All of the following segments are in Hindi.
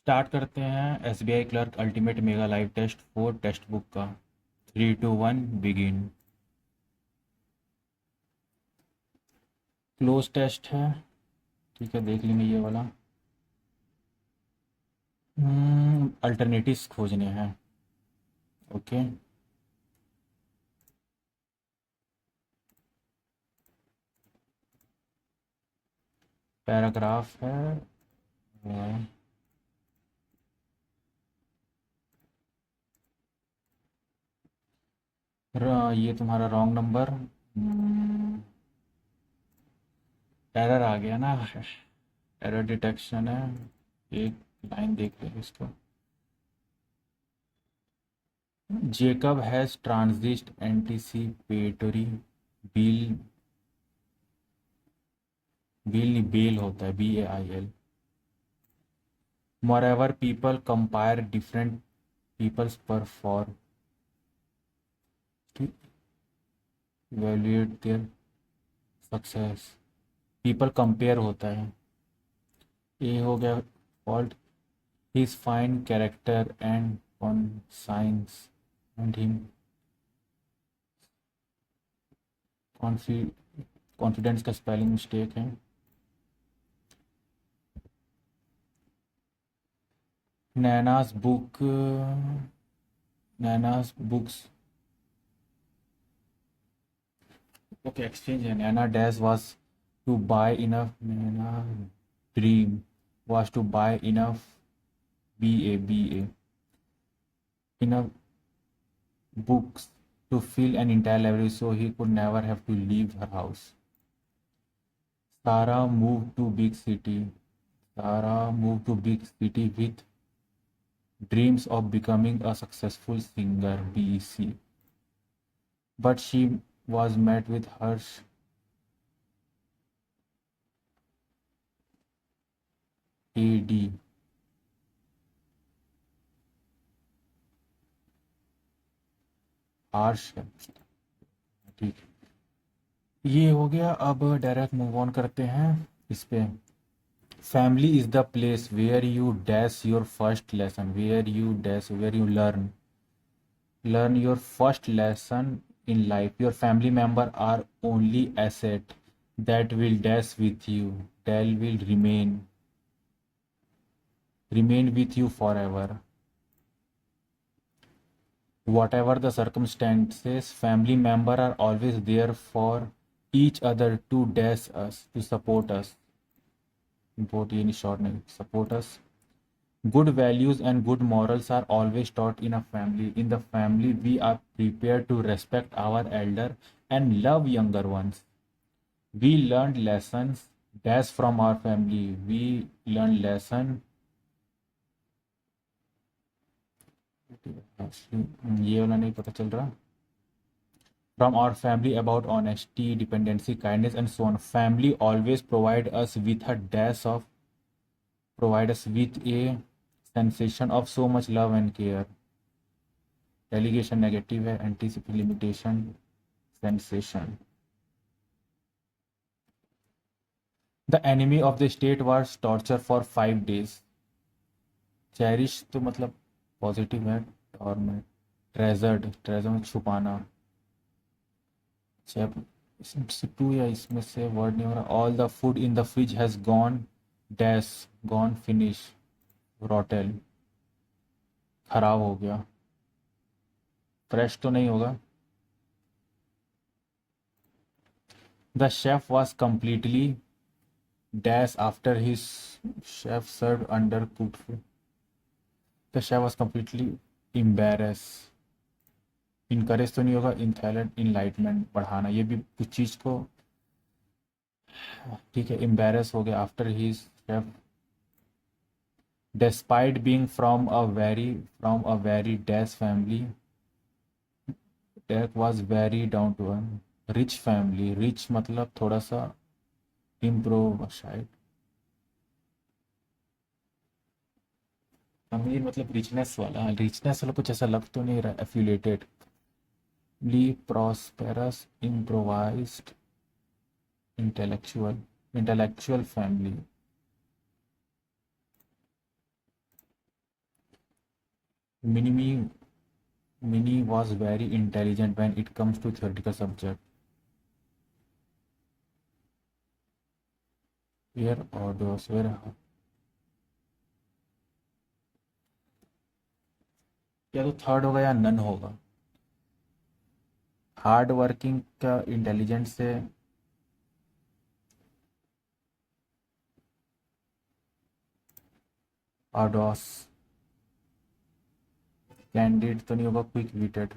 स्टार्ट करते हैं SBI clerk ultimate mega live test 4 textbook का। 3 2 1 बिगिन। क्लोज टेस्ट है। ठीक है, देख लेंगे ये वाला। अल्टरनेटिव्स खोजने हैं। ओके। पैराग्राफ है। ये तुम्हारा रॉन्ग नंबर। एरर आ गया ना। एरर डिटेक्शन है। एक लाइन देख ले इसको। Jacob has transit anticipatory bill. Bill bail होता है, BAIL। Moreover, people compare different people's perform to evaluate their success। people compare होता है। ये हो गया fault। his fine character and conscience and him confidence का स्पेलिंग मिस्टेक है। नैना's book। नैना's books। ओके, एक्सचेंज है। Naina dash was to buy enough। Naina dream was to buy enough BA enough books to fill an entire library so he could never have to leave her house. Sarah moved to big city. Sarah moved to big city with dreams of becoming a successful singer, BEC. But she was met with harsh AD। harsh है। ठीक। ये हो गया। अब डायरेक्ट मूव ऑन करते हैं इस पे। Family is the place where you dash your first lesson, where you learn your first lesson in life। your family member are only asset that will dash with you, that will remain with you forever। whatever the circumstances, family member are always there for each other to dash us, to support us। support ये नहीं, short नहीं, support us। good values and good morals are always taught in a family। in the family we are prepared to respect our elder and love younger ones। we learned lessons dash from our family। we learned lesson। ये वाला नहीं पता चल रहा। from our family about honesty, dependency, kindness and so on। family always provide us with a dash of, provide us with a sensation of so much love and care। delegation negative है। anticipate limitation sensation। the enemy of the state was torture for 5 days। Cherish तो मतलब पॉजिटिव है। और में ट्रेजर में छुपाना। टू या इसमें से वर्ड नहीं हो रहा। All the food in the fridge has gone dash, gone finish, rotten, खराब हो गया। फ्रेश तो नहीं होगा। The chef was completely dash after his chef serve under cooked food. The chef was completely embarrass. Encourage तो नहीं होगा। इंथैलेंट इनलाइटमेंट बढ़ाना, ये भी कुछ चीज़ को ठीक है। एम्बेरस हो गया after his chef. despite being from a very dash family, Derek was very down to earth। rich family, rich मतलब थोड़ा सा इम्प्रोव शायद। अमीर मतलब रिचनेस वाला कुछ ऐसा लग तो नहीं रहा। एफिलेटेड ली prosperous improvised intellectual, intellectual family. Minnie was very intelligent when it comes to theoretical subject. Where orders where या तो थर्ड होगा या नन होगा. हार्ड वर्किंग का इंटेलिजेंट से ऑडोस. कैंडिड तो नहीं होगा, quick witted.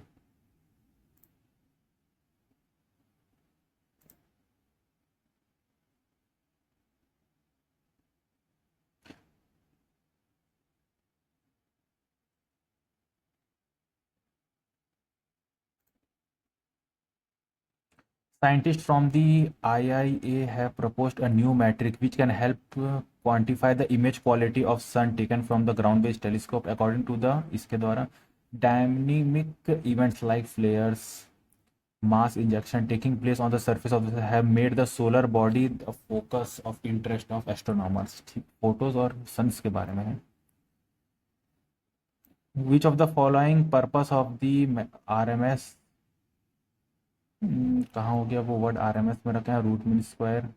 Scientists from the IIA have proposed a new metric which can help quantify the image quality of sun taken from the ground-based telescope. According to the इसके द्वारा dynamic events like flares, mass injection taking place on the surface of the sun have made the solar body the focus of interest of astronomers. Photos और सन्स के बारे में है. Which of the following purpose of the RMS कहाँ हो गया वो वर्ड RMS में रखा है root mean square.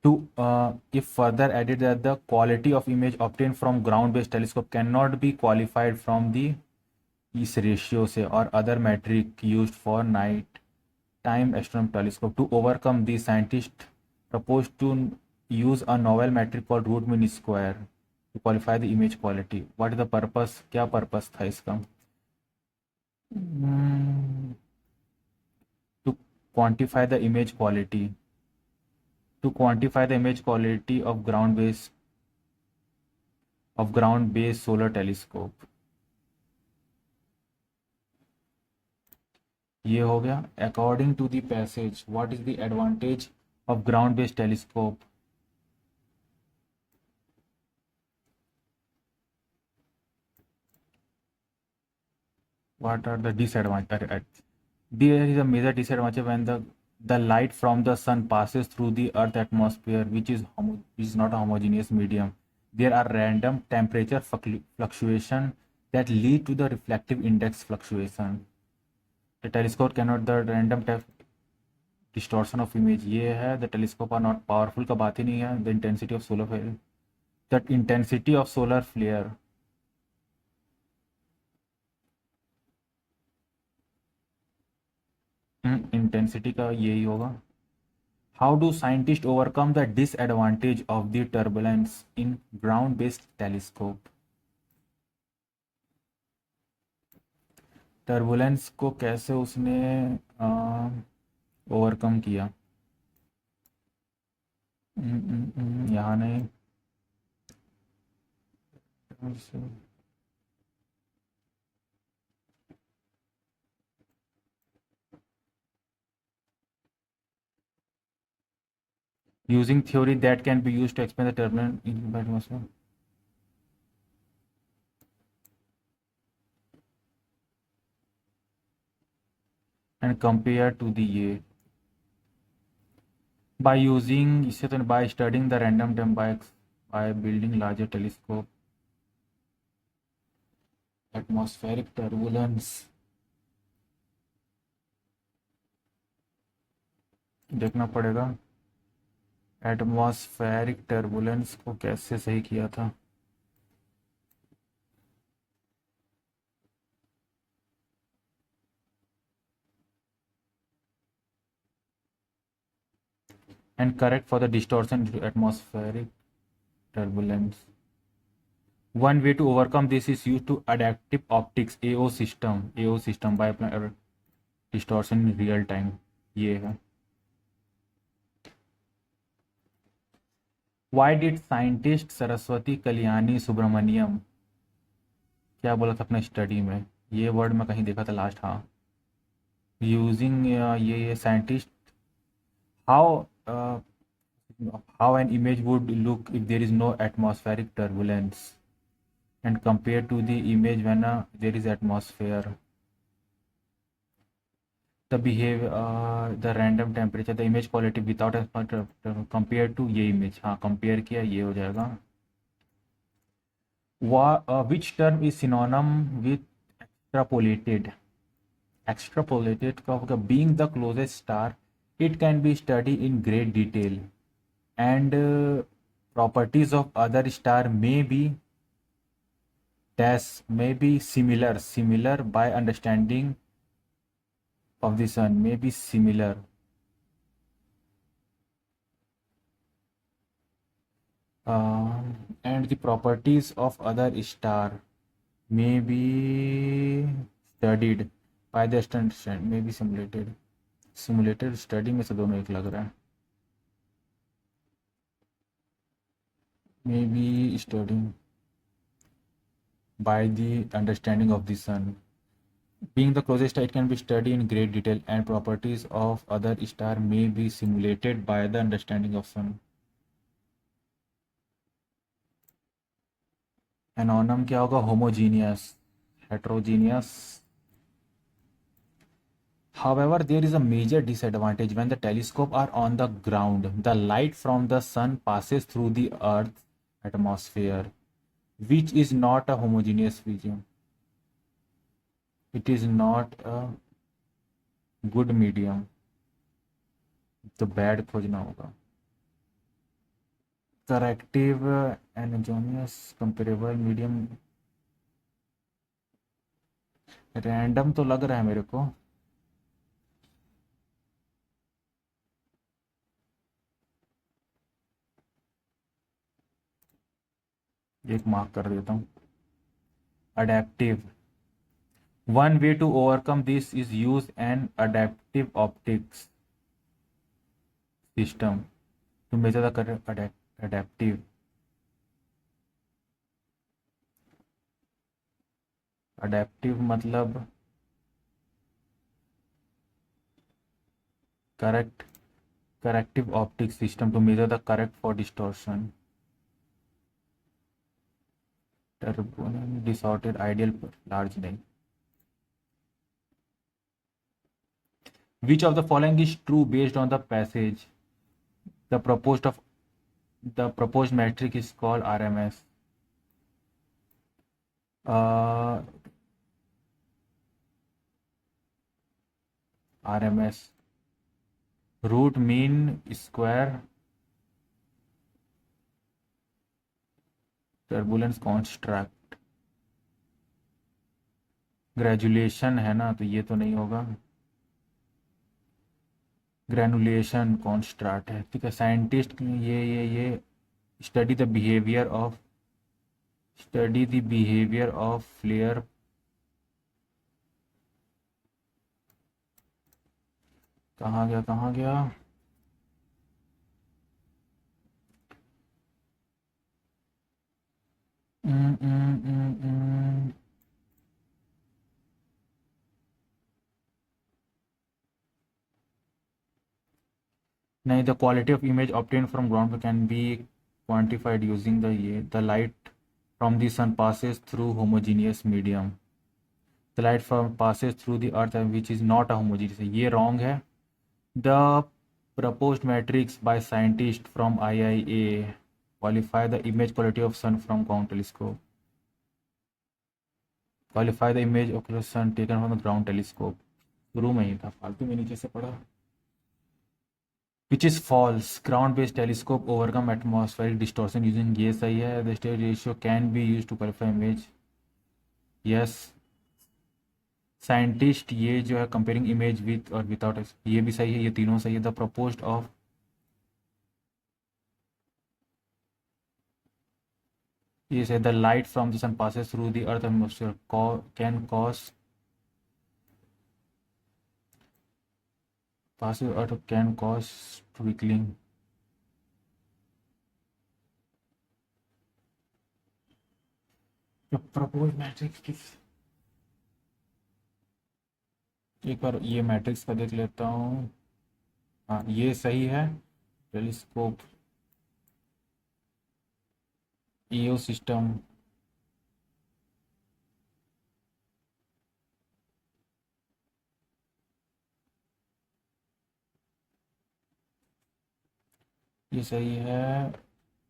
To if further added that the quality of image obtained from ground-based telescope cannot be qualified from the इस रेशियो से और other metric used for night time astronomy telescope. To overcome these, scientists proposed to use a novel metric called root mean square to qualify the image quality. What is the purpose? क्या purpose था इसका? To quantify the image quality. To quantify the image quality of ground-based solar telescope. ये हो गया. According to the passage, what is the advantage of ground-based telescope? What are the disadvantages? There is a major disadvantage when the light from the sun passes through the earth atmosphere, which is not a homogeneous medium. There are random temperature fluctuation that lead to the reflective index fluctuation. The telescope cannot the random distortion of image. ये है the telescope are not powerful का बात ही नहीं है. The intensity of solar flare. The intensity of solar flare. Intensity का यही होगा. How do scientists overcome the disadvantage of the turbulence in ground-based telescope? Turbulence को कैसे उसने ओवरकम किया? यहाँ नहीं. Using theory that can be used to explain the turbulence in the atmosphere. And compare to the ये by using इससे तो by studying the random term by building larger telescope. Atmospheric turbulence देखना पड़ेगा. एटमॉस्फेरिक टर्बुलेंस को कैसे सही किया था? And correct for the distortion due to atmospheric turbulence. One way to overcome this is used to adaptive optics AO system by applying distortion in real time. ये है. Why did scientist Saraswati Kalyani Subramaniam क्या बोला था अपने स्टडी में? ये वर्ड मैं कहीं देखा था लास्ट. हाँ, यूजिंग ये scientist how an image would look if there is no atmospheric turbulence and compared to the image when there is atmosphere. The behavior, the random temperature, the image quality without compared to ये image. हाँ, compare किया, ये हो जाएगा. Which term is synonym with extrapolated? Extrapolated का होगा being the closest star. It can be studied in great detail, and properties of other star may be similar by understanding of the sun may be similar. And the properties of other star may be studied by the understand may be simulated study में से दोनों एक लग रहा है. May be studying by the understanding of the sun. Being the closest star, it can be studied in great detail, and properties of other star may be simulated by the understanding of sun. Anonym क्या होगा? Homogeneous, heterogeneous. However, there is a major disadvantage when the telescope are on the ground. The light from the sun passes through the Earth's atmosphere, which is not a homogeneous medium. It is not a good medium. तो bad खोजना होगा. Corrective anagonious comparable medium. Random तो लग रहा है मेरे को. एक मार्क कर देता हूँ. Adaptive. One way to overcome this is use an adaptive optics system to measure the current. Adaptive. Adaptive मतलब corrective optics system to measure the correct for distortion. Distorted ideal large नहीं. Which of the following is true based on the passage? The proposed metric is called RMS. RMS. Root mean square turbulence construct. Granulation है ना, तो ये तो नहीं होगा. ग्रेनुलेशन कॉन्स्ट्राट है. ठीक है. साइंटिस्ट ये study the behaviour of flare. कहाँ गया. नहीं. The quality of image obtain from ground can be quantified using the light from the sun passes through homogeneous medium. The light from passes through the earth which is not a homogeneous. ये रॉन्ग है. The proposed metrics by scientists from IIA qualify the image quality of sun from ground telescope. Qualify the image of the sun taken from the ground telescope. शुरू में ही था, फालतू में नीचे से पढ़ा. Which is false. Ground based telescope overcome atmospheric distortion using, ये सही है. The state ratio can be used to qualify image. Yes. Scientist ये जो है कंपेयरिंग इमेज विथ और विदाउट, ये भी सही है. ये तीनों सही है. द प्रपोज्ड ऑफ ये से the light from the sun passes through the earth atmosphere can cause passes earth can cause twinkling. Propose matrix किस, एक बार ये मैट्रिक्स का देख लेता हूँ. हाँ ये सही है. Telescope EO system. ये सही है.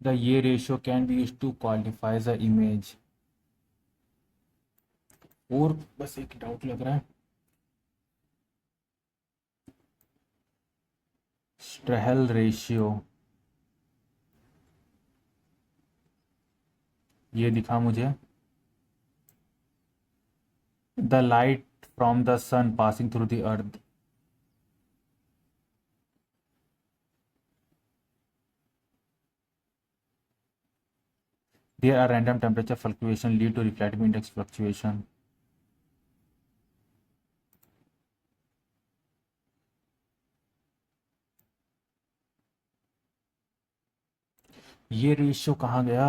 द ये ratio can be use to qualify the image. और बस एक डाउट लग रहा है, स्ट्रेहल रेशियो ये दिखा मुझे, the light from the sun passing through the earth, there are random temperature fluctuation lead to refractive index fluctuation. ये रेशियो कहाँ गया?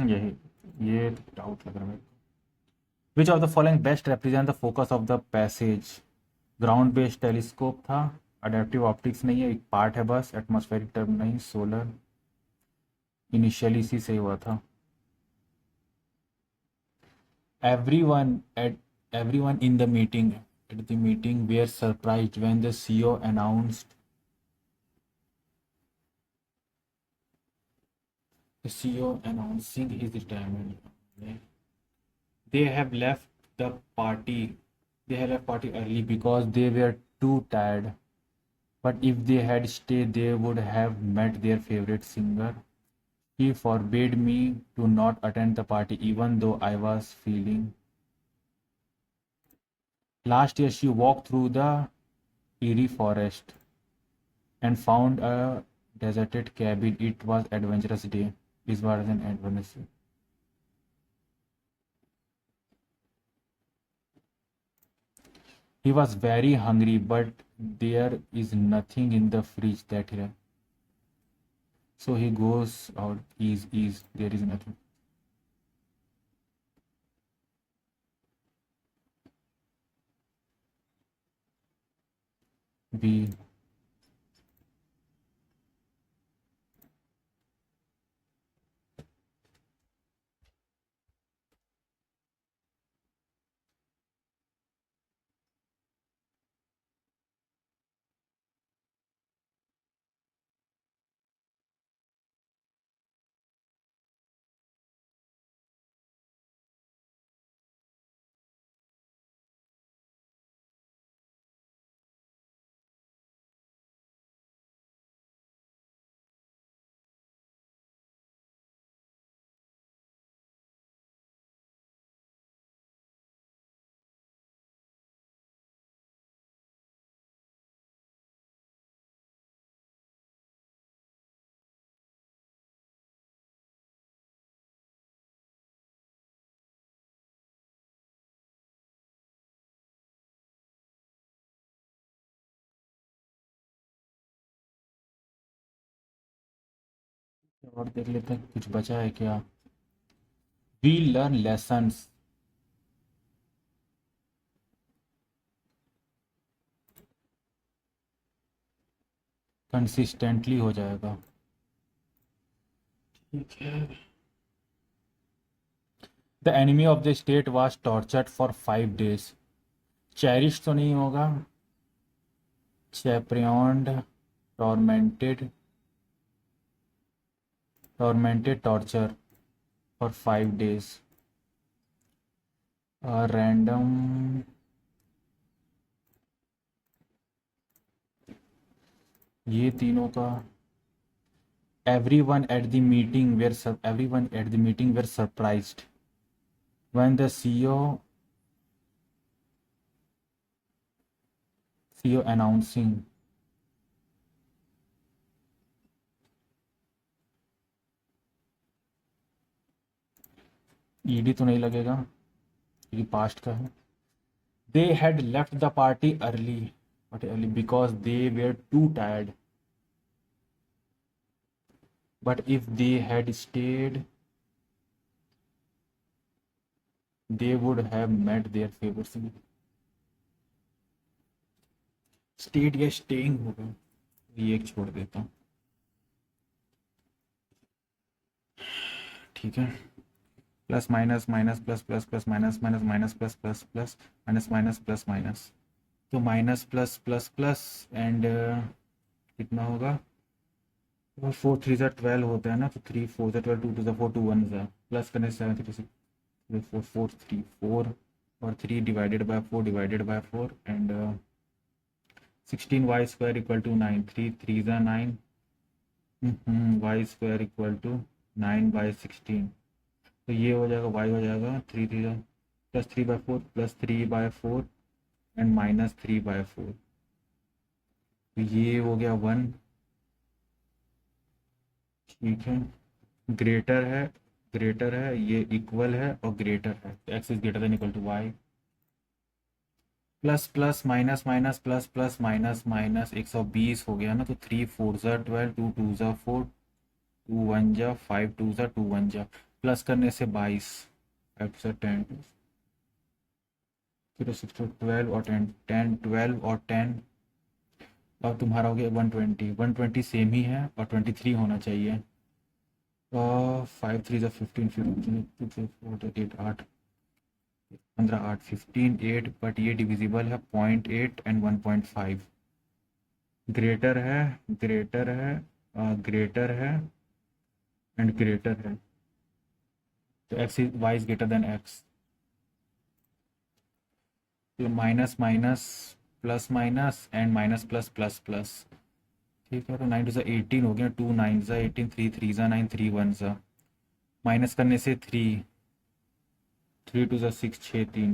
यही ये डाउट लग रहा है। विच of the following best represent the focus of the passage? Ground based telescope था, अडेप्टिव ऑप्टिक्स नहीं है, एक पार्ट है बस, एटमॉस्फेरिक टर्म नहीं, सोलर इनिशियली इसी से हुआ था। Everyone eight everyone in the meeting at the meeting were surprised when the CEO announced the CEO announcing his retirement. They have left the party. They have left party early because they were too tired. But if they had stayed, they would have met their favorite singer. He forbade me to not attend the party even though I was feeling. Last year, she walked through the eerie forest and found a deserted cabin. It was adventurous day. This was an adventurous. He was very hungry, but there is nothing in the fridge that he. So he goes out. Is there is nothing. B. और देख लेते हैं कुछ बचा है क्या. We learn lessons. कंसिस्टेंटली हो जाएगा. ठीक है. The enemy of the state was tortured for 5 days. Cherish तो नहीं होगा. चैप्रियॉन्ड tormented torture for 5 days. Random. ये तीनों का. Everyone at the meeting were surprised when the CEO announcing. ED तो नहीं लगेगा क्योंकि पास्ट का है. They had left the party early because they were too tired. But if they had stayed, they would have met their favorite singer. Stayed या staying होगा. ये एक छोड़ देता हूँ। ठीक है, plus minus minus plus plus plus minus minus minus plus plus plus minus minus plus minus, तो minus plus plus plus and कितना होगा, वो 4 3 ज़ा 12 होता है ना, तो 3 4 ज़ा 12, 2 2 ज़ा 4, 2 1 ज़ा, प्लस करने से 7 3 6 4 4 और 3 divided by 4 divided by 4 and 16 Y square equal to 9, 3 3 ज़ा 9, वाई स्क्वायर इक्वल टू 9/16, तो ये हो जाएगा वाई हो जाएगा 3 3 प्लस 3/4 प्लस 3/4 एंड -3/4, तो ये हो गया 1। ठीक है, ग्रेटर है, ग्रेटर है, ये इक्वल है और ग्रेटर है, तो x is greater than equal to Y. Plus plus minus minus plus plus minus minus 120 हो गया ना, तो 3 4 ज़ा 12, 2 2 ज़ा 4, 2 1 ज़ा 5, 2 ज़ा 2 1 ज़ा, प्लस करने से 22, 5 10, फिर 6 12 और 10, 10 12 और 10, और तुम्हारा हो गया 120, 120 सेम ही है और 23 होना चाहिए। 5 3 ज़ा 15, 15 2 8 8 15 8 15 8, बट ये डिविजिबल है 0.8 एंड 1.5, ग्रेटर है, ग्रेटर है, ग्रेटर है एंड ग्रेटर है, तो x is y is greater than x, तो minus minus plus minus and minus plus plus plus. ठीक है, तो 9 2 ज़ा 18 हो गया, 2 9 ज़ा 18, 3 3 ज़ा 9, 3 1 ज़ा, माइनस करने से 3 2 ज़ा 6,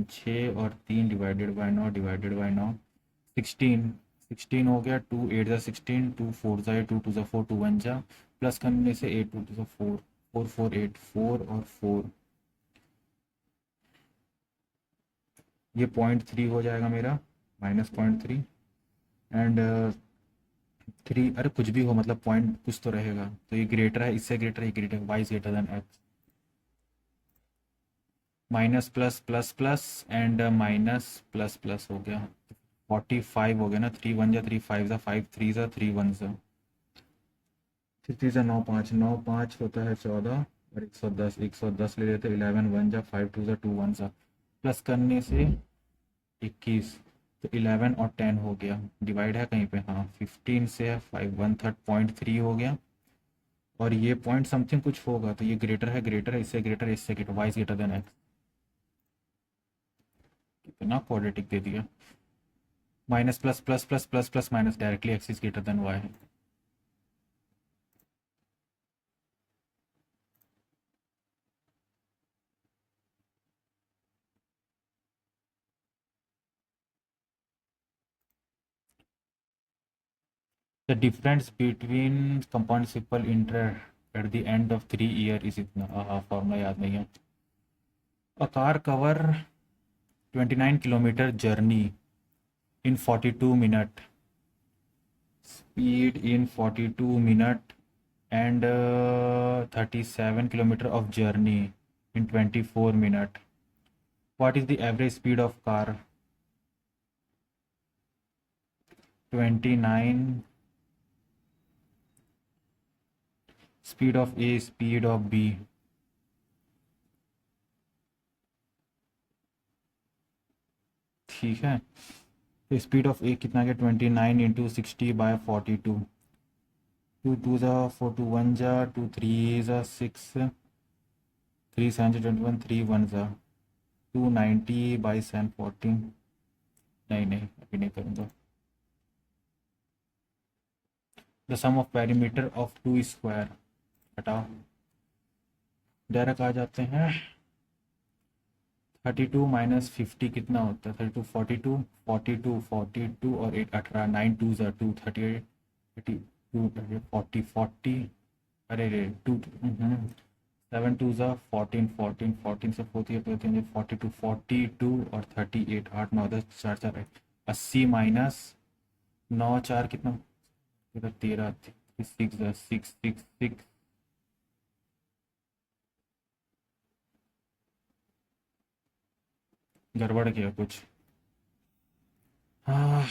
6 और 3 डिवाइडेड बाय 9 डिवाइडेड बाय 9, 16, 16 हो गया, 2 8 ज़ा 16, 2 4 ज़ा 8, 2 2 ज़ा 4, 2 1 ज़ा, प्लस करने से 8 2 2 ज़ा 4, 4 4 8 4 और 4, ये 0.3 हो जाएगा मेरा, -0.3 एंड 3, अरे कुछ भी हो मतलब पॉइंट कुछ तो रहेगा, तो ये ग्रेटर है, इससे ग्रेटर है, greater Y is greater than X, minus plus plus plus and minus plus plus हो गया, 45 हो गया ना, 3 1 ज़ा 3 5 ज़ा 5 3 ज़ा 3 1 ज़ा, 3 3 ज़ा 9 5, 9 5 होता है 14 और 110, 110 ले लेते 11 1 ज़ा 5 2 ज़ा 2 1 ज़ा, प्लस करने से 21, तो 11 और 10 हो गया, डिवाइड है कहीं पे, हाँ 15 से है 5 1/3 0.3 हो गया, और ये पॉइंट समथिंग कुछ होगा, तो ये ग्रेटर है, इससे ग्रेटर है, इससे greater, Y is greater than X, कितना क्वाड्रेटिक दे दिया, minus plus plus plus plus plus minus, directly X is greater than Y. The difference between compound simple interest at the end of 3 year is इतना, फॉर्मूला याद नहीं है। A car cover 29 kilometre journey in 42 minute, speed in 42 minute and 37 kilometer of journey in 24 minute. What is the average speed of car? 29, speed of A, speed of B. ठीक है, तो स्पीड ऑफ ए कितना गया, 29 इंटू 60/42, 2 2 ज़ा 4, 2 1 ज़ा 2 3 ज़ा 6, 3 7 ज़ा 21, 3 1 ज़ा 290/714, नहीं नहीं अभी नहीं करूँगा। The sum of perimeter of 2 square, हटाओ, डायरेक्ट आ जाते हैं, 32 माइनस 50 कितना होता है, 32 42, 42 42 और 8 18, 9 2 ज़ा 2 38, 32 40 40, अरे रे 2 7 2 ज़ा 14 14 14 से 40 42 42 और 38, 8 9 10 4 4 80 माइनस 9 4 कितना, 13 6 ज़ा 6 6 6, गड़बड़ किया कुछ, हाँ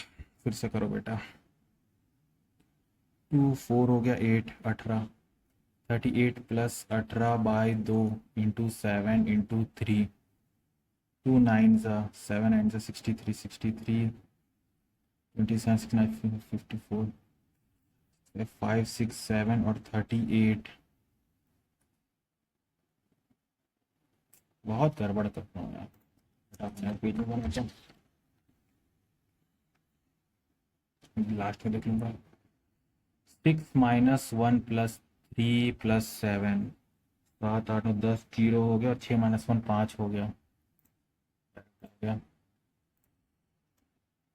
फिर से करो बेटा। टू 4 हो गया 8 18 38 प्लस 18/2 इंटू 7 इंटू 3 2 9 7 9 63 63 27 69 54 5 6 7 और 38 बहुत गड़बड़ करता हूँ यार। अपने पेज में बनाता हूँ, लास्ट में देख लूँगा। 6 - 1 + 3 + 7 7 8 9 10 0 हो गया और 6 - 1 5 हो गया।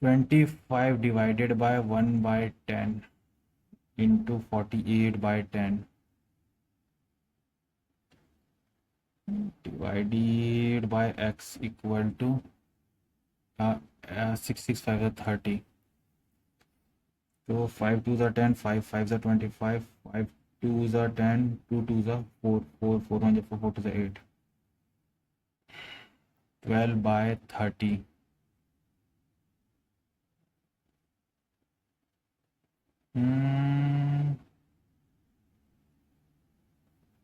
25 divided by 1/10 into 48/10 divided by x equal to 6 6 5 30। तो 5 2 10 5 5 25 5 2 10 2 2 4 4 4 1 4 4 2 8 12/30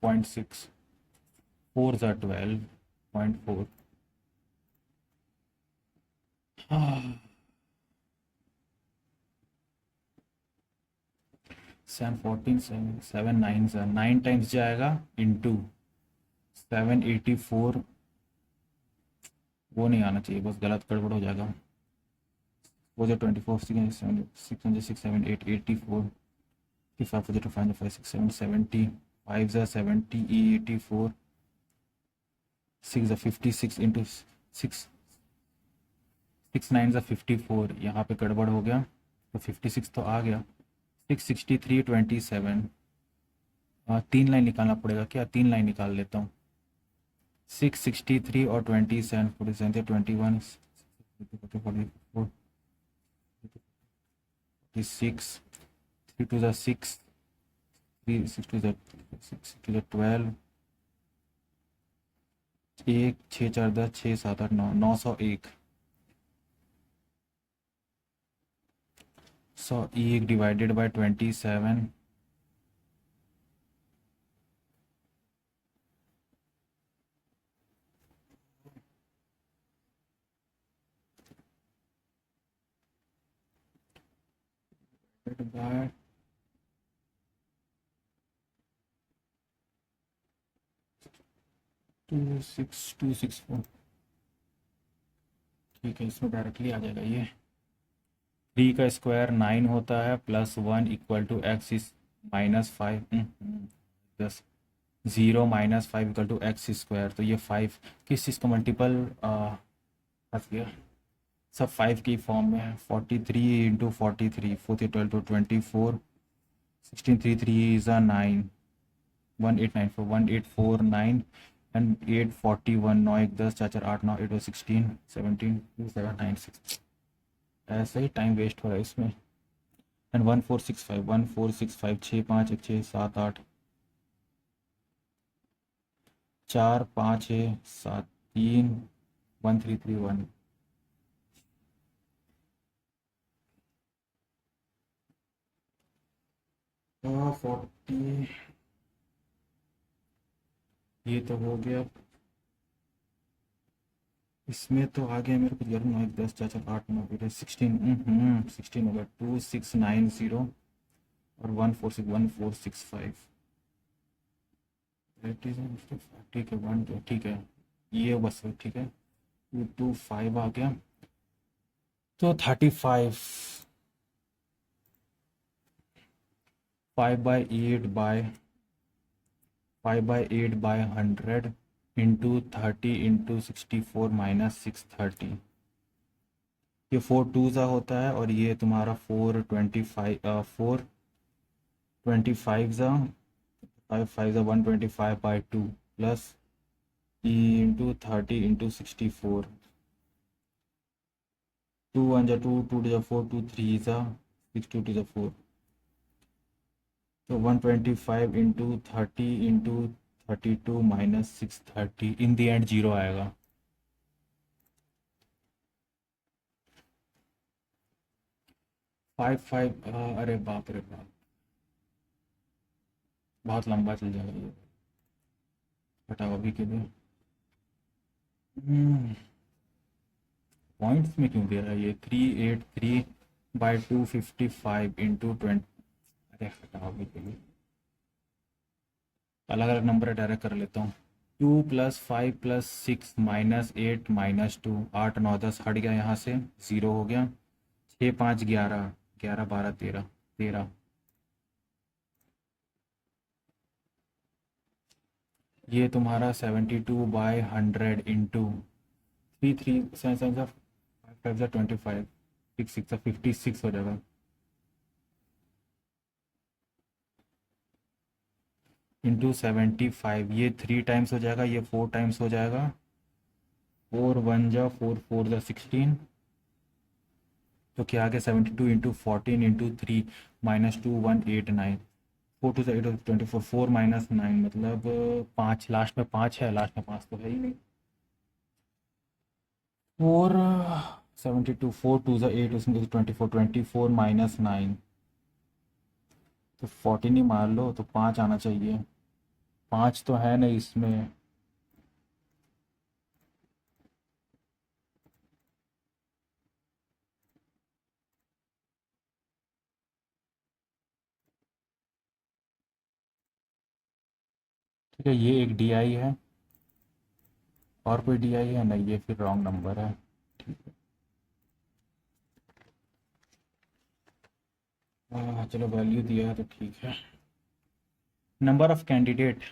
0.6 4 12.4 7 14 7 7 9 9 टाइम्स जाएगा इंटू 784। वो नहीं आना चाहिए, बस गलत गड़बड़ हो जाएगा। वो जो 24 6 6 6 7 8 84 55 4 5 5 6 7 70 5 70 84 6 56 इंटू 6 6 9 54। यहाँ पे गड़बड़ हो गया तो 56 तो आ गया। 663 27 तीन लाइन निकालना पड़ेगा क्या? तीन लाइन निकाल लेता हूँ। 663 और 27 47 21 44 46 3 2 6 3 6 2 6 2 12 1 6 4 10 6 7 8 9 901 101 डिवाइडेड बाय 27 बाय 26264। ठीक है, इसमें डायरेक्टली आ जाएगा ये। 3 का स्क्वायर 9 होता है plus 1 equal to X is -5 10 0 -5 equal to X square. तो ये 5 किस चीज़ का मल्टीपल फंस गया, सब 5 की फॉर्म में है। 43 into 43 4 12 to 24 16 3 3 is a 9 1894 1849 and 841 9 1 10 4 4 8 9 8 16 17 2 7 9 6। ऐसे ही टाइम वेस्ट हो रहा है इसमें। एंड 1465 1465 6 5 1 6 7 8 4 5 6 7 3 1331 40। ये तो हो गया। इसमें तो आ गया मेरे को 11 9 1 10 4 4 8 9 फिर 16 16 होगा 2690 और 1465। ठीक है 1 ठीक है, ये बस ठीक है। 225 आ गया तो 35 5/8/100 इंटू 30 इंटू 64 -630। ये 4 2 ज़ा होता है और ये तुम्हारा 425 425 ज़ा 5 5 ज़ा 125/2 प्लस ई इंटू 30 इंटू 64 2 1 ज़ा 2 2 ज़ा 4 2 3 ज़ा 6 2 2 ज़ा 4। तो 125 into 30 into 32 -630 in the and 0 आएगा। 5 5 अरे बाप रे बाप। बहुत लंबा चल जाएगा ये, हटाओ अभी के लिए। पॉइंट्स में क्यों दे रहा है ये? 383/255 इंटू 20। अरे हटाओ अभी के लिए, अलग अलग नंबर डायरेक्ट कर लेता हूँ। 2+5+6 -8 -2, 8 9 10 हट गया यहाँ से, 0 हो गया। 6 5 11, 11 12 13, 13। ये तुम्हारा 72/100 इंटू 3 3 5 5 25, 6 6 56 हो जाएगा। इंटू 75, ये 3 टाइम्स हो जाएगा, ये 4 टाइम्स हो जाएगा। 4 1 जा 4 4 जा 16, तो क्या आ गया? 72 इंटू 14 इंटू 3 -2 189, 4 2 8 24, 4 -9 मतलब 5, लास्ट में 5 है, लास्ट में 5 तो है ही नहीं। 4 72, 4 2 8, उसमें 24, 24 -9, तो 14 ही मार लो, तो 5 आना चाहिए। 5 तो है नहीं इसमें। ठीक है, ये एक डी आई है, और कोई डी आई है नहीं, ये फिर रॉन्ग नंबर है। ठीक है, चलो वैल्यू दिया है तो ठीक है। Number of candidate,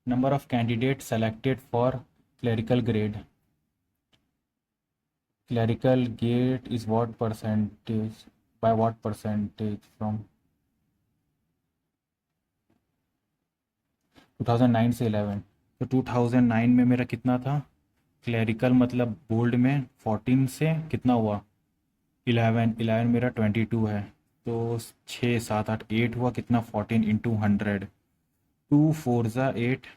number of candidate selected for clerical grade, clerical gate is what percentage, by what percentage from 2009 से 11। तो 2009 में मेरा कितना था? क्लरिकल मतलब बोल्ड में 14 से कितना हुआ? 11, 11 मेरा 22 है, तो 6 7 8 8 हुआ कितना? 14 इंटू 100, 2 4 ज़ा 8,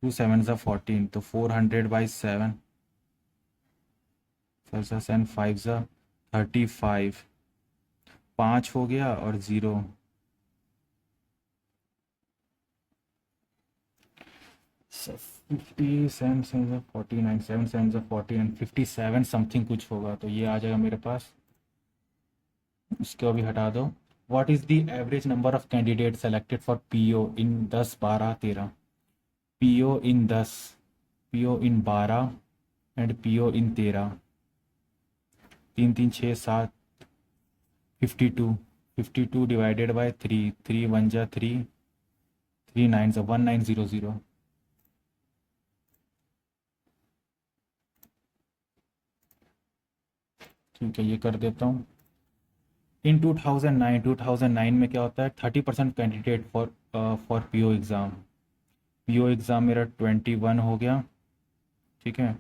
2 7 ज़ा 14, तो 400/7, 7 5 ज़ा 35, 5 हो गया और 0। 50 7 7 ज़ा 49, 7 7 ज़ा 49, 57 समथिंग कुछ होगा, तो ये आ जाएगा मेरे पास। इसको अभी हटा दो। What is the average number of candidate selected for PO in 10 12 13? PO in 10, PO in 12 and PO in 13, 3 3 6 7, 52, 52 divided by 3, 3 1 जा 3, 3 9 जा 1900। ठीक है, ये कर देता हूँ। इन 2009 में क्या होता है? 30% candidate for PO exam, PO exam मेरा 21 हो गया। ठीक है,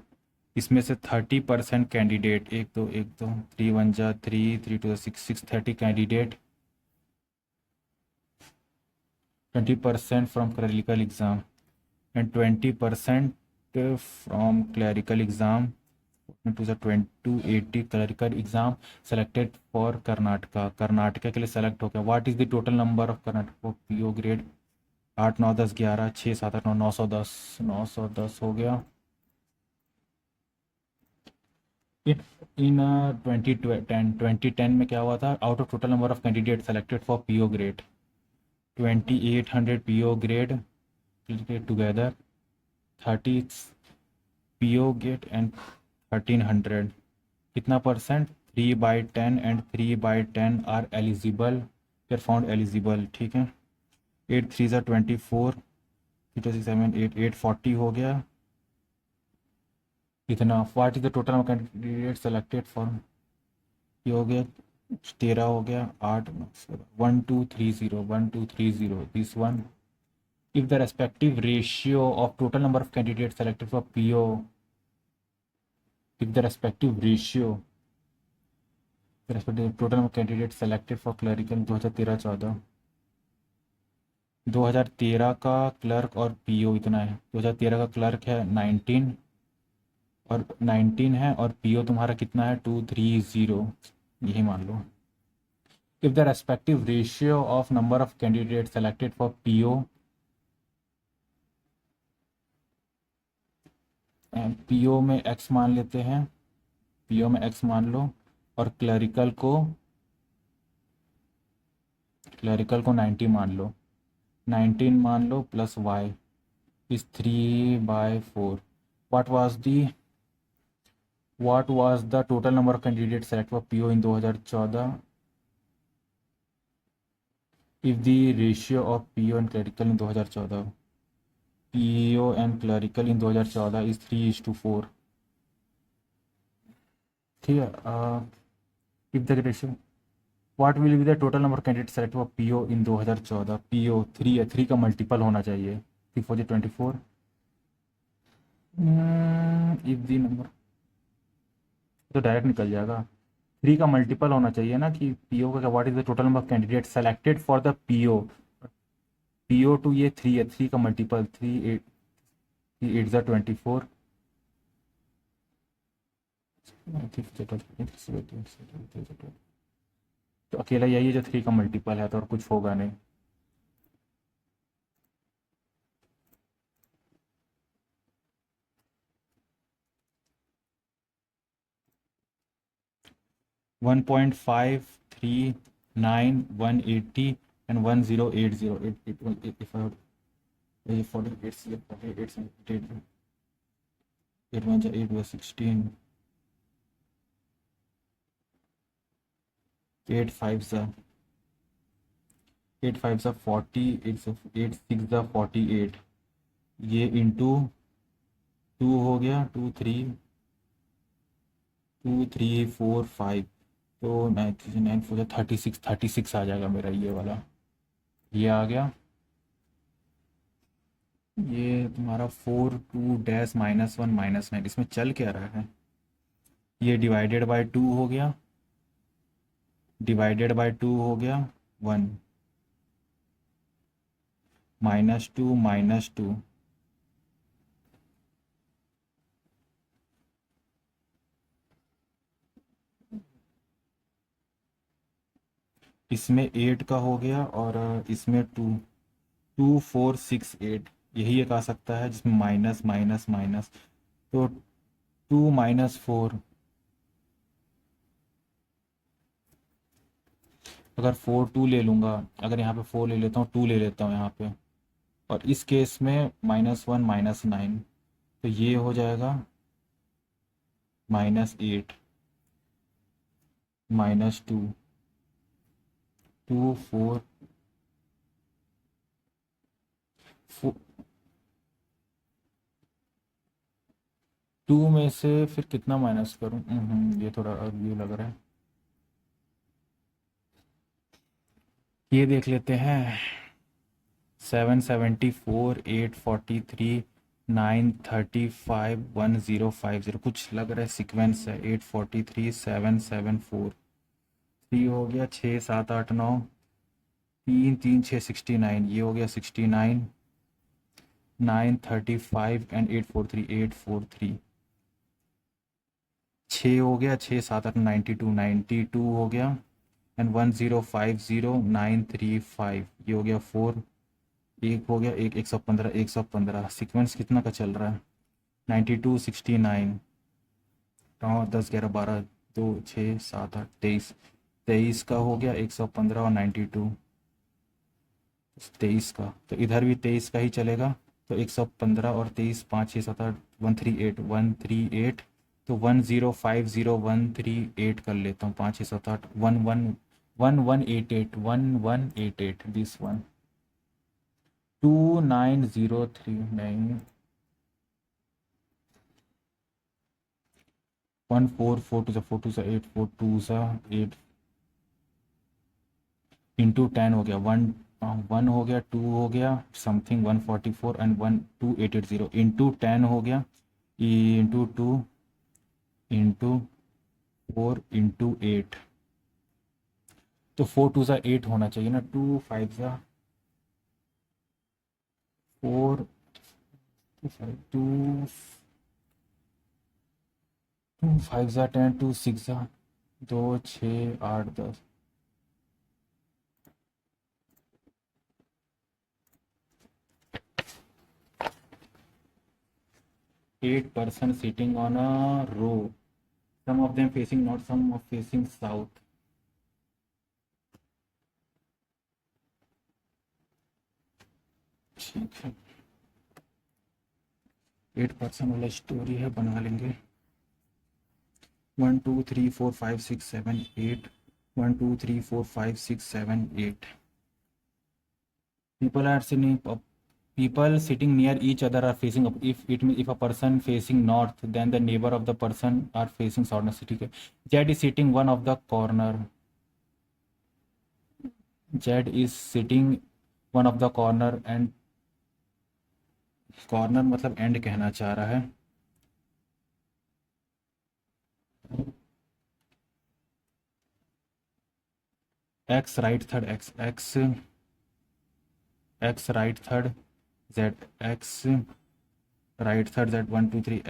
इसमें से 30% कैंडिडेट, एक दो एक दो, 3 1 जा 3, 3 2 6 6, 30 candidate, 20% from clerical exam and 20% from clerical exam, to the 280 clerical exam selected for Karnataka, Karnataka के लिए सेलेक्ट हो गया। What is the total number of Karnataka PO grade? 8 9 10 11, 6 7 8 9, 910, 910 हो गया। इन इन 2010 में क्या हुआ था? Out of total number of candidate selected for PO grade, 2800 PO grade together, 30 PO gate and 1300, कितना परसेंट? 3/10 एंड 3/10 आर एलिजिबल, फिर फाउंड एलिजिबल। ठीक है, 8 3 ज़ा 24, 3 2 6 7 8, 840 हो गया। इतना। What is the total candidate selected for? ये हो गया 13, हो गया 8 1230, 1230 this one. If the respective ratio of total number of candidate selected for PO, if the respective ratio, respective total number candidate selected for clerical 2013-14, 2013 का क्लर्क और पीओ इतना है। 2013 का क्लर्क है 19, और 19 है, और पीओ तुम्हारा कितना है? 230, यही मान लो। if the respective ratio of number of candidates selected for PO and PO में x मान लेते हैं, PO में x मान लो, और क्लरिकल को 90 मान लो, 19 मान लो plus y is 3/4. What was the total number of candidates selected for PO in 2014 if the ratio of PO and clerical in 2014 PO and clerical in 2014 is 3:4. ठीक है, if the ratio, what will be the total number of candidates selected for PO in 2014? PO 3 है, 3 का मल्टीपल होना चाहिए, 3 4 24. if the number, तो डायरेक्ट निकल जाएगा, 3 का मल्टीपल होना चाहिए ना कि PO का, what is the total number of candidate selected for the PO to, ये 3 है, 3 का मल्टीपल 3 8 ज़ा 24, तो अकेला यही है जो 3 का मल्टीपल है, तो और कुछ होगा नहीं. One 1.539 180 and 1080 if I would 8 1 8 16 8 5 40 8 6 48, ये इंटू 2 हो गया, 2 3 4 5, तो 9 4 36 आ जाएगा मेरा ये वाला, ये आ गया. ये तुम्हारा 4 2 डैश -1 -9, इसमें चल क्या रहा है, ये डिवाइडेड बाय 2 हो गया, डिवाइडेड बाय 2 हो गया 1, -2 -2, इसमें 8 का हो गया, और इसमें 2 2 4 6 8, यही एक आ सकता है जिसमें माइनस माइनस माइनस, तो 2 -4, अगर 4 2 ले लूँगा, अगर यहाँ पे 4 ले लेता हूँ, 2 ले लेता हूँ यहाँ पे, और इस केस में -1 -9, तो ये हो जाएगा -8 -2 2 4 2 में से फिर कितना माइनस करूँ, ये थोड़ा अजीब लग रहा है, ये देख लेते हैं. 774 843 935 1050, कुछ लग रहा है सीक्वेंस है. 843 774 3 हो गया, 6 7 8 9 3 3 6 69, ये हो गया 69 935 एंड 843 6 हो गया, 6 7 8 92 हो गया, एंड 1050 935, ये हो गया 4, एक हो गया, एक 115 सीक्वेंस कितना का चल रहा है, 92 69 9 10 11 12 2 6 7 8 23 का हो गया, 115 और 92 23 का, तो इधर भी 23 का ही चलेगा, तो 115 और 23 5 6 7 8 138 तो 1050138 कर लेता हूँ, 5 6 7 8 1188 this one 29039 144 to the 4 to the 8 4 2 सा 8 इंटू 10 हो गया, 1 हो गया, 2 हो गया समथिंग 144 एंड 12880 इंटू 10 हो गया, इंटू 2 इंटू 4 इंटू 8, तो 4 2 सा 8 होना चाहिए ना, 2 5 सा 4 2 5 सा 10 2 6 सा 2 6 8 10 8 person sitting on a row, some of them facing north, some of facing south. ठीक है, 8 पर्सन वाला स्टोरी है, बना लेंगे। 1 2 3 4 5 6 7 8, 1 2 3 4 5 6 7 8 people are sitting up. People sitting near each other are facing up. If a person facing north, then the neighbor of the person are facing south. ठीक है, Jed is sitting one of the corner. Jed is sitting one of the corner, and corner मतलब end कहना चाह रहा है। X right third, X right third, Z X right third, Z 1 2 3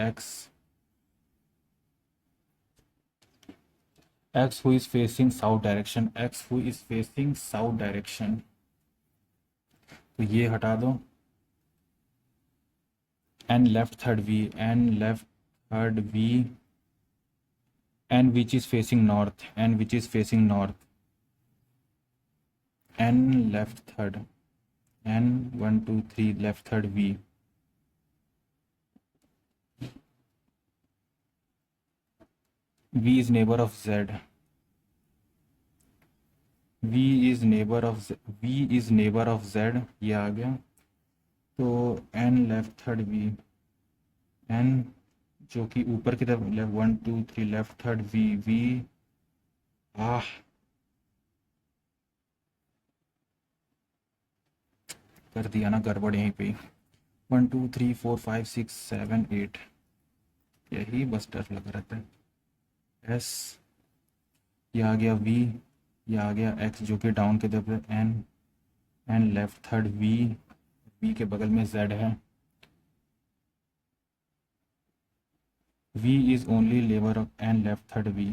X who is facing south direction, X who is facing south direction, तो ये हटा दो। N left third V, N left third V, N which is facing north, N which is facing north, N left third, N 1 2 3 left third V, V is neighbor of Z, V is neighbor of Z, V is neighbor of Z, ये आ गया। तो N left third V, N जो कि ऊपर की तरफ left 1 2 3 left third V, V कर दिया ना गड़बड़ यहीं पे। 1 2 3 4 5 6 7 8 यही बस डर लगा रहता है। S ये आ गया V, ये आ गया X जो कि डाउन की तरफ N, N left third V, V के बगल में Z है। V is only neighbor of N left third V,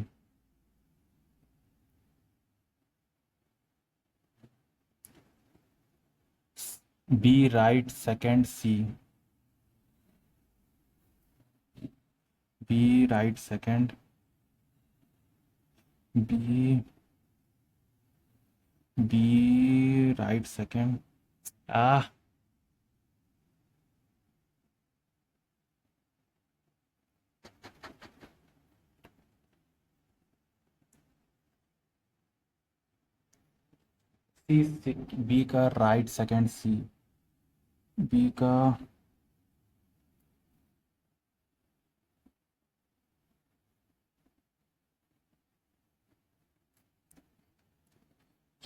B right second C, B right second, B right second, C B का राइट सेकंड C, B का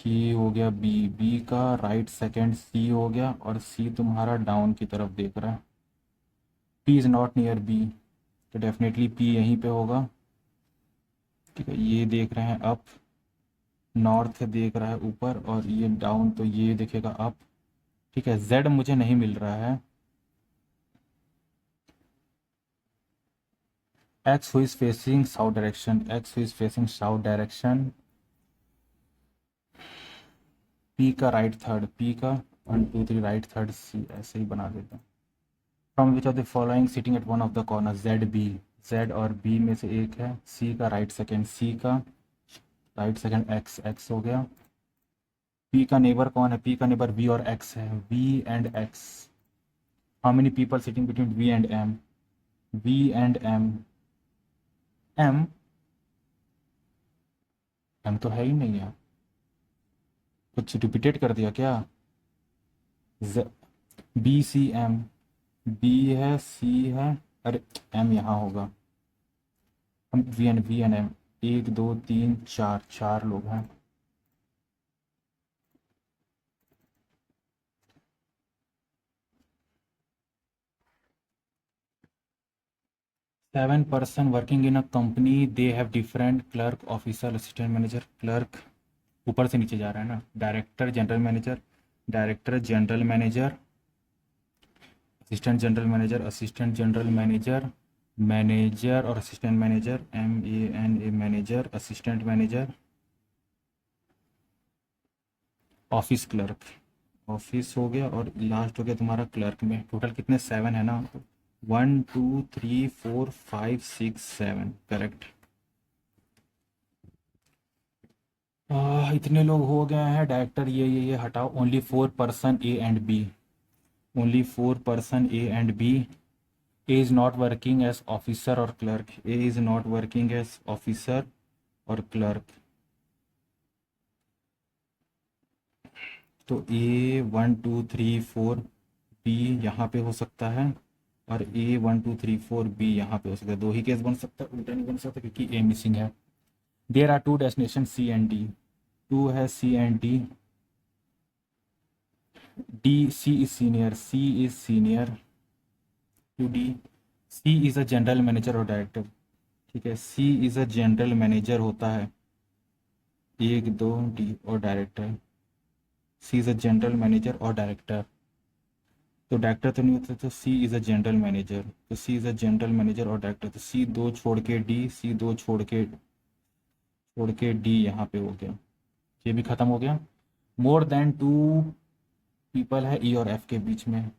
ये हो गया B का राइट सेकंड C हो गया, और C तुम्हारा डाउन की तरफ देख रहा है। P is not near B, तो डेफिनेटली P यहीं पे होगा। ठीक है, ये देख रहे हैं अप, नॉर्थ देख रहा है ऊपर, और ये डाउन, तो ये देखेगा अप। ठीक है, Z मुझे नहीं मिल रहा है। X who is facing south direction, X who is facing south direction, P का राइट थर्ड, P का 1 2 3 राइट थर्ड C, ऐसे ही बना देते हैं। From which of the following sitting at one of the corner, Z B, Z और B में से एक है। C का राइट सेकेंड, C का राइट सेकेंड X, X हो गया। P का नेबर कौन है? P का नेबर V और X है, V and X। How many people sitting between V and M, V and M, M M तो है ही नहीं है, कुछ रिपीटेड कर दिया क्या? B C M, B है, C है, अरे M यहाँ होगा। हम V एंड M, 1 2 3 4, 4 लोग हैं। Seven person working in a company, they have different clerk, officer, assistant manager. Clerk ऊपर से नीचे जा रहा है ना, director, general manager, director, general manager, assistant general manager, assistant general manager, manager और assistant manager, MAN manager, assistant manager, office clerk, office हो गया, और लास्ट हो गया तुम्हारा क्लर्क में। टोटल कितने? 7 है ना, 1 2 3 4 5 6 7 करेक्ट। इतने लोग हो गए हैं। डायरेक्टर ये हटाओ। Only 4 person A and B. Only 4 person A and B. A is not working as officer और clerk. A is not working as officer और क्लर्क। तो ए 1 2 3 4 बी यहाँ पे हो सकता है, और ए 1 2 3 4 बी यहाँ पे हो सकता है। दो ही केस बन सकता है, उल्टा नहीं बन सकता क्योंकि ए मिसिंग है। There are two destination C and D. Two है C and D. D C is senior. C is senior to D. C is a general manager और डायरेक्टर। ठीक है, C is a general manager होता है, 1 2 डी और director. C is a general manager और डायरेक्टर। तो डायरेक्टर तो नहीं होता, तो C is a general manager. तो C is a general manager और डायरेक्टर। तो सी दो छोड़ के डी, सी दो छोड़ के डी यहाँ पे हो गया। ये भी ख़त्म हो गया। मोर देन टू पीपल है ई और एफ के बीच में।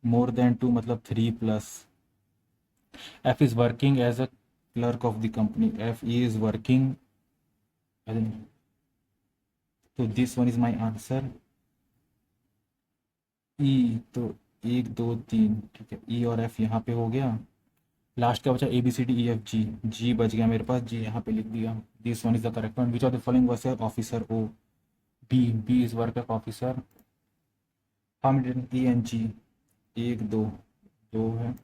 मोर देन टू मतलब 3+। F is working as a clerk of the company. F is working. तो this one is my answer. E तो 1 2 3। ठीक है, ई और एफ यहाँ पे हो गया। लास्ट का बचा A B C D E F G. G बच गया मेरे पास, जी यहाँ पे लिख दिया। This one is the correct one. Which of the following works officer O. B. B is work officer. हम ई एन जी। 1 2 2 है।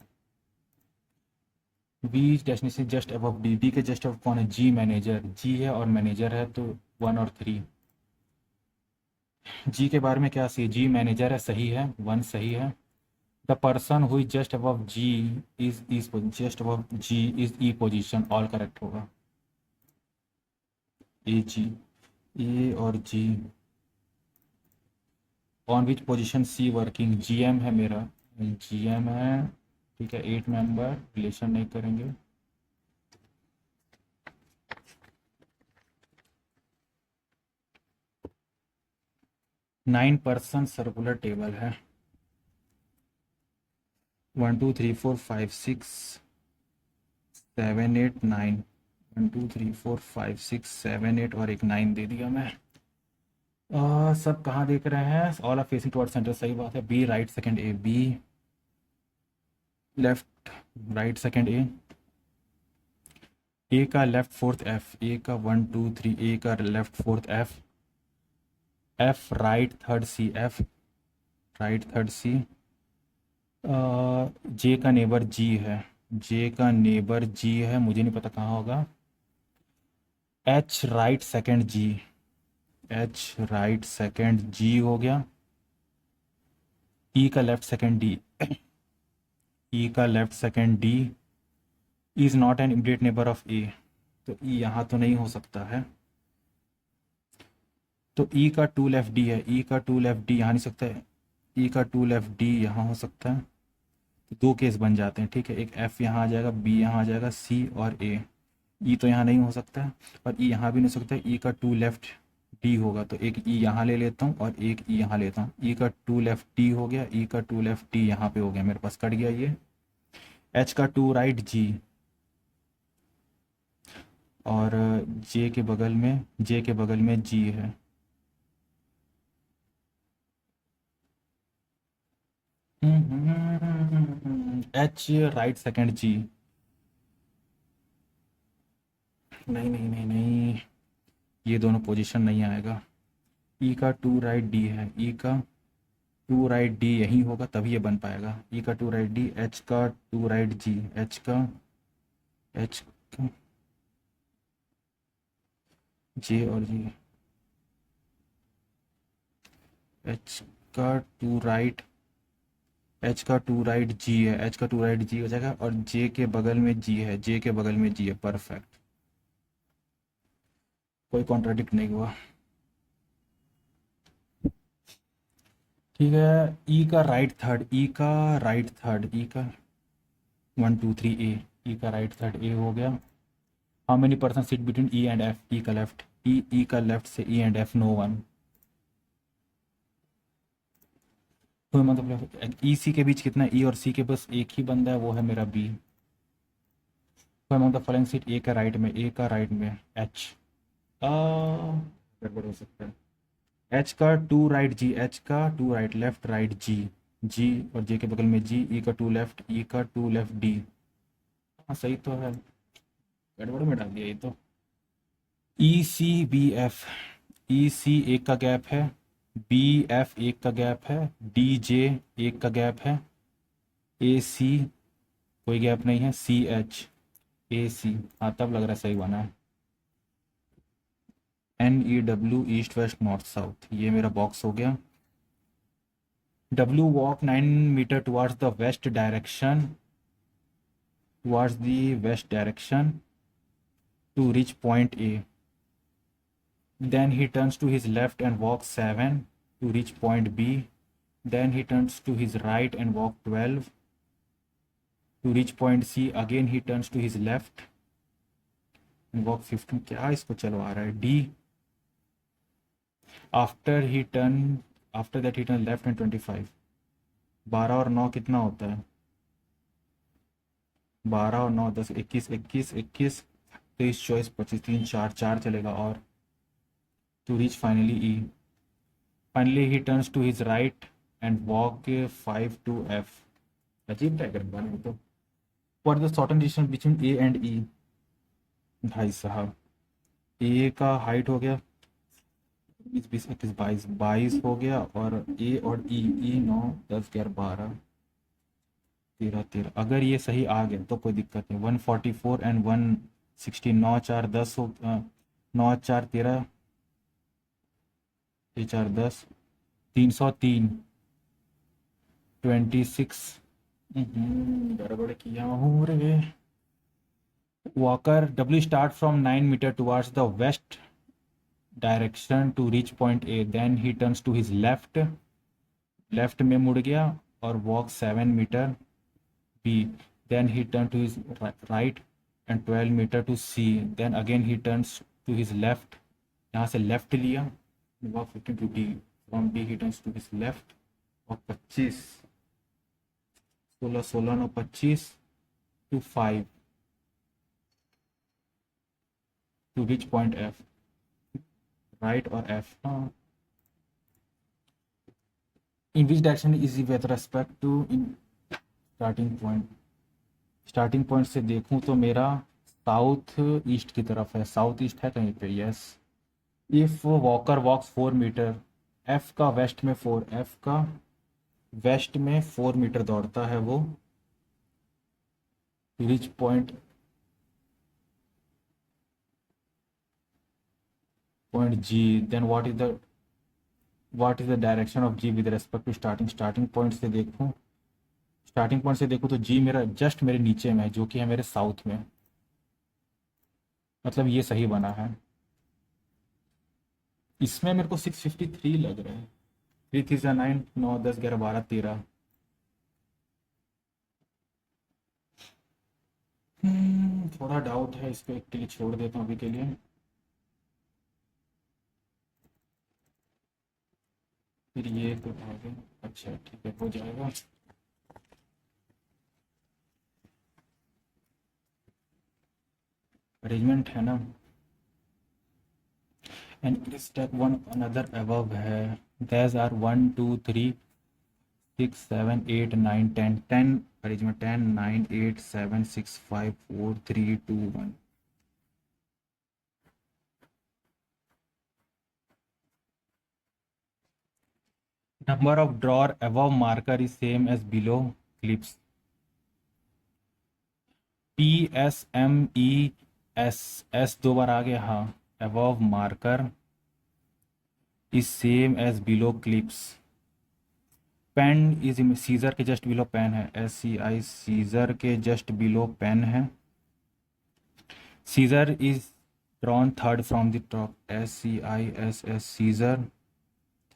B destination just above D. D के जस्ट अबव कौन है? जी मैनेजर। जी है और मैनेजर है तो 1 और 3। जी के बारे में क्या सी? जी मैनेजर है, सही है, 1 सही है। The person who is just above G is just above G is E position. All correct होगा। A G. ए और G. On which position C working? GM है मेरा। जीएम है। ठीक है, 8 मेंबर रिलेशन नहीं करेंगे। नाइन पर्सन सर्कुलर टेबल है। 1 2 3 4 5 6 7 8 9। 1 2 3 4 5 6 7 8 और एक 9 दे दिया मैं। सब कहाँ देख रहे हैं? All are facing towards centre, सही बात है। B right second A. B left right second A. A का लेफ्ट फोर्थ एफ। ए का 1 2 3 ए का left fourth F. F right third C. F right third C. J का नेबर जी है। जे का नेबर जी है, मुझे नहीं पता कहाँ होगा। H right second G. H right second G हो गया। ई का लेफ्ट सेकंड डी। ई का left second D is not an immediate neighbour of A. तो ई यहाँ तो नहीं हो सकता है। तो ई का 2 लेफ्ट डी है। ई का 2 लेफ्ट डी यहाँ नहीं सकता है। ई का 2 लेफ्ट डी यहाँ हो सकता है। तो दो केस बन जाते हैं। ठीक है, एक एफ यहाँ आ जाएगा, बी यहाँ आ जाएगा, सी और ए। ई तो यहाँ नहीं हो सकता है और ई यहाँ भी नहीं हो सकता है। ई का 2 लेफ्ट डी होगा, तो एक ई यहाँ ले लेता हूँ और एक ई यहाँ लेता हूँ। ई का 2 लेफ्ट डी हो गया। ई का 2 लेफ्ट डी यहाँ पे हो गया, मेरे पास कट गया ये। एच का 2 राइट जी। और जे के बगल में जी है। एच राइट सेकंड जी। नहीं नहीं नहीं नहीं, ये दोनों पोजीशन नहीं आएगा। ई का 2 राइट डी है। ई का 2 राइट डी यही होगा तभी ये बन पाएगा। ई का 2 राइट डी। एच का 2 राइट जी। एच का जे और जी। एच का 2 राइट। एच का 2 राइट जी है। एच का 2 राइट जी हो जाएगा और जे के बगल में जी है। जे के बगल में जी है, परफेक्ट। कोई कॉन्ट्राडिक्ट नहीं हुआ। ठीक है, ई का राइट थर्ड। ई का राइट थर्ड। ई का 1 2 3 ए। ई का राइट थर्ड ए हो गया। How many person sit between E and F? E का लेफ्ट। ई का लेफ्ट से E and F, no one. तो मतलब ई सी के बीच कितना, ई और सी के बस एक ही बंदा है, वो है मेरा बी। तो मतलब फॉलोइंग सीट ए का राइट में, ए का राइट में एच, गड़बड़ हो सकता है। एच का टू राइट जी, एच का टू राइट, लेफ्ट राइट जी, जी और जे के बगल में जी, ई का टू लेफ्ट, ई का टू लेफ्ट डी। हाँ सही तो है, गड़बड़ में डाल दिया ये तो। ई सी बी एफ, ई सी एक का गैप है, बी एफ एक का गैप है, डी जे एक का गैप है, ए सी कोई गैप नहीं है, सी एच, ए सी, हाँ तब लग रहा है सही बना है। N E W east west north south, ये मेरा बॉक्स हो गया। W walk 9 metre towards the west direction, towards the west direction to reach point A. Then he turns to his left and walks 7 to reach point B. Then he turns to his right and walks 12 to reach point C. Again he turns to his left and walks 15. क्या इसको चलवा रहा है? D. After that he turn left and 25. 12 और 9 कितना होता है? 12 और 9 10 21 21 21 23 24 25 3 4 4 चलेगा और to reach finally E. Finally, he turns to his right and walk 5 to F. अजीब डायग्राम बना है तो। What is the shortened distance between A and E? भाई साहब, A का हाइट हो गया 20 20 21 22 22 हो गया, और A और E 9 10 11 12 13 13, अगर ये सही आ गया तो कोई दिक्कत नहीं। 144 एंड 160, 9 4 10 हो, 9 4 13, 4 10, 303, 26। गड़बड़ किया हूँ रे। Walker W start from 9 meter towards the west direction to reach point A. Then he turns to his left, left में मुड़ गया और walk 7 meter B. Then he turns to his right and 12 meter to C. Then again he turns to his left, यहाँ से left लिया, walk 15 to D. From D he turns to his left और 25, 16 16 9 25 to 5 to reach point F. Right or F? In which direction is he with respect to in starting point? Starting point से देखूं तो मेरा साउथ ईस्ट की तरफ है, साउथ ईस्ट है कहीं पे, yes. If walker walks 4 metre, F का वेस्ट में 4, एफ का वेस्ट में 4 मीटर दौड़ता है वो, reach point G, then what is the direction of G with respect to starting, starting point से देखूं, स्टार्टिंग पॉइंट से देखूं तो जी मेरा जस्ट मेरे नीचे में है, जो कि है मेरे साउथ में, मतलब ये सही बना है। इसमें मेरे को 653 लग रहा है। 3 3 से 9 9 10 11 12 13। थोड़ा डाउट है, इसको एक के लिए छोड़ देता हूँ अभी के लिए। फिर ये तो आगे, अच्छा ठीक है हो जाएगा। अरेंजमेंट है ना, and step one another above है। There are 1 2 3 6 7 8 9 10 10 arrangement, 10 9 8 7 6 5 4 3 2 1। Number of drawer above marker is same as below clips. P S M E S S 2 बार आ गया, हाँ। above marker is same as below clips. Pen is scissor के जस्ट बिलो पेन है, SCI सीजर के जस्ट बिलो पेन है। Scissor is drawn third from the top, SCISS scissor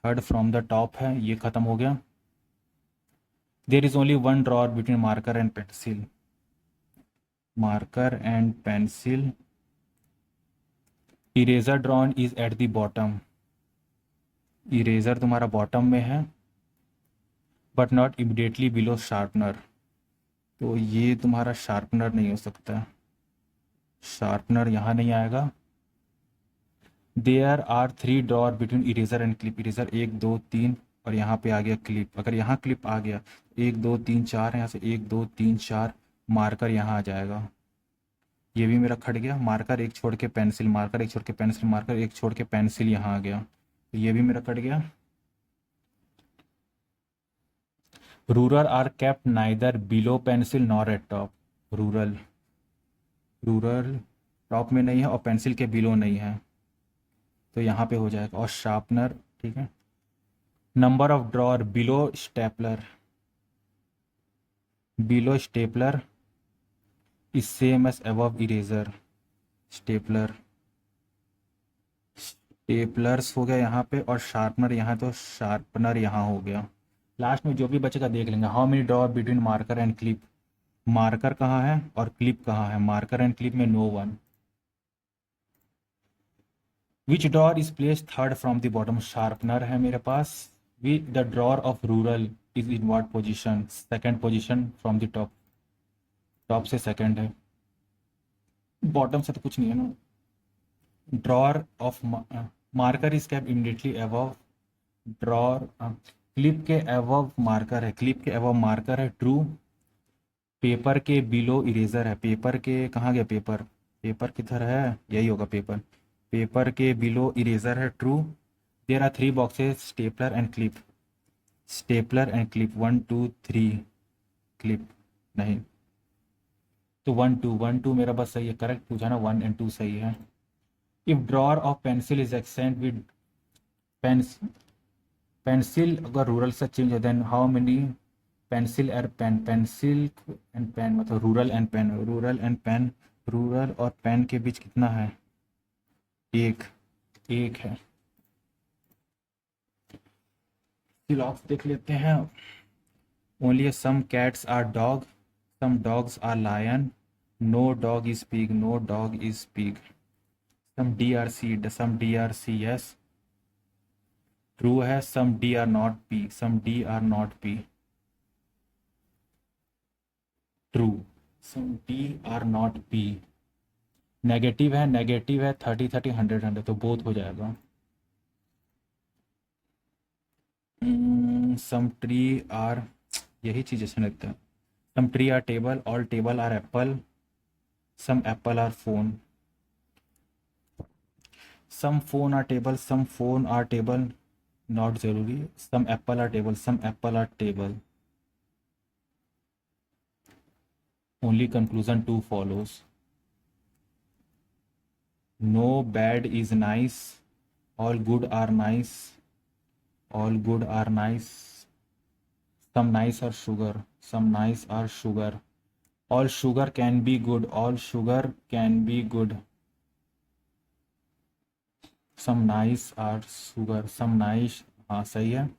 third from the top है, ये खत्म हो गया। There is only one drawer between marker and pencil, marker and pencil. Eraser drawn is at the bottom, eraser तुम्हारा बॉटम में है। But not immediately below sharpener, तो ये तुम्हारा शार्पनर नहीं हो सकता, शार्पनर यहाँ नहीं आएगा। There are 3 drawer between eraser and clip, eraser 1 2 3, और यहाँ पे आ गया क्लिप, अगर यहाँ क्लिप आ गया 1 2 3 4 है, यहाँ से 1 2 3 4 मार्कर यहाँ आ जाएगा, ये भी मेरा खट गया, मार्कर एक छोड़ के पेंसिल, मार्कर एक छोड़ के पेंसिल, मार्कर एक छोड़ के पेंसिल यहाँ आ गया, तो ये भी मेरा कट गया। Ruler are kept neither below pencil nor at top, ruler, ruler top में नहीं है और पेंसिल के बिलो नहीं है, तो यहाँ पे हो जाएगा। और शार्पनर, ठीक है। Number of drawer below stapler, below stapler is same as above eraser, stapler, staplers हो गया यहाँ पे, और शार्पनर यहाँ, तो शार्पनर यहाँ हो गया। लास्ट में जो भी बचेगा देख लेंगे। How many draw between marker and clip, marker कहाँ है और क्लिप कहाँ है, मार्कर एंड क्लिप में no one. Which drawer is place third from the bottom, sharpener है मेरे पास। We the drawer of ruler is in what position, second position from the top, top से सेकंड है, बॉटम से तो कुछ नहीं है ना। Drawer of marker is kept immediately above, drawer clip के अबव मार्कर है, क्लिप के अबव मार्कर है, ट्रू। पेपर के बिलो इरेजर है, पेपर के कहाँ गया, पेपर, पेपर किधर है, यही होगा पेपर, पेपर के बिलो इरेजर है, true. There are 3 boxes stapler and clip, stapler and clip 1 2 3, clip नहीं, तो 1 2 मेरा बस सही है, करेक्ट पूछा ना, 1 और 2 सही है। If drawer of pencil is extend with pens, pencil अगर रूरल से चेंज हो then how many pencil and pen, pencil and pen मतलब ruler and pen, ruler and pen, ruler और पेन के बीच कितना है, एक, एक है। लॉक्स देख लेते हैं। Only some cats are dog, some dogs are lion, no dog is pig, no dog is pig, some D are C, some D are C yes true है, some D are not P, some D are not P, true, some D are not P. Negative है, नेगेटिव है, 30 30 100 100, तो बोथ हो जाएगा। सम ट्री आर, यही चीज़ ऐसे लगता है, some tree are table, all table are apple, some apple are phone, some phone are table, some phone are table not जरूरी, some apple are table, some apple are table, only conclusion 2 follows. No bad is nice, all good are nice, all good are nice, some nice are sugar, some nice are sugar, all sugar can be good, all sugar can be good, some nice are sugar, some nice, हाँ सही है,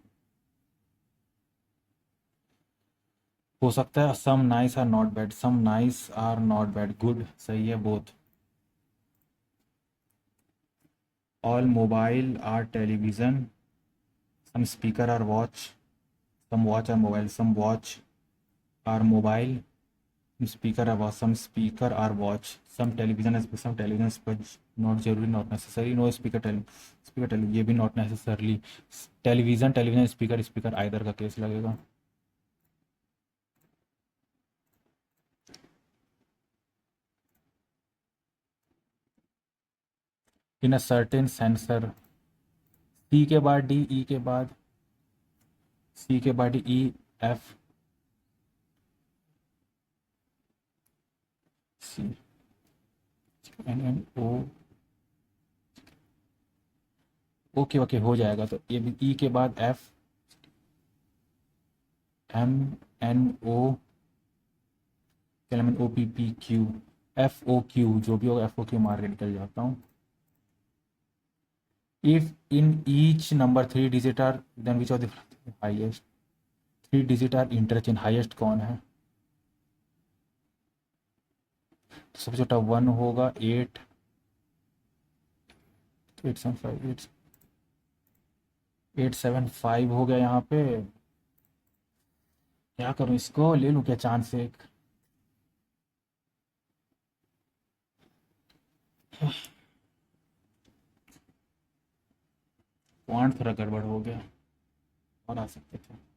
हो सकता है some nice are not bad, some nice are not bad, good सही है both. All mobile are television, some speaker are watch, some watch are mobile, some watch are mobile, speaker are watch, some speaker are watch, some television some television, not जरूरी, not necessary, no speaker speaker tele, ये भी not necessarily, television television speaker speaker either का केस लगेगा। इन अ सर्टेन सेंसर, सी के बाद डी, ई के बाद, सी के बाद D, E F, C N N O, OK OK हो जाएगा, तो ये भी ई के बाद F, M N O, L M N O P P Q, F O Q, जो भी होगा एफ ओ क्यू मार के निकल जाता हूँ। If in each number 3 digit are then which of the highest, 3 digit are interchange, highest कौन है, तो सबसे छोटा 1 होगा, 8 875 875 हो गया यहाँ पे, क्या करूं, इसको ले लूं क्या चांद से एक? पॉइंट थोड़ा गड़बड़ हो गया, और आ सकते थे।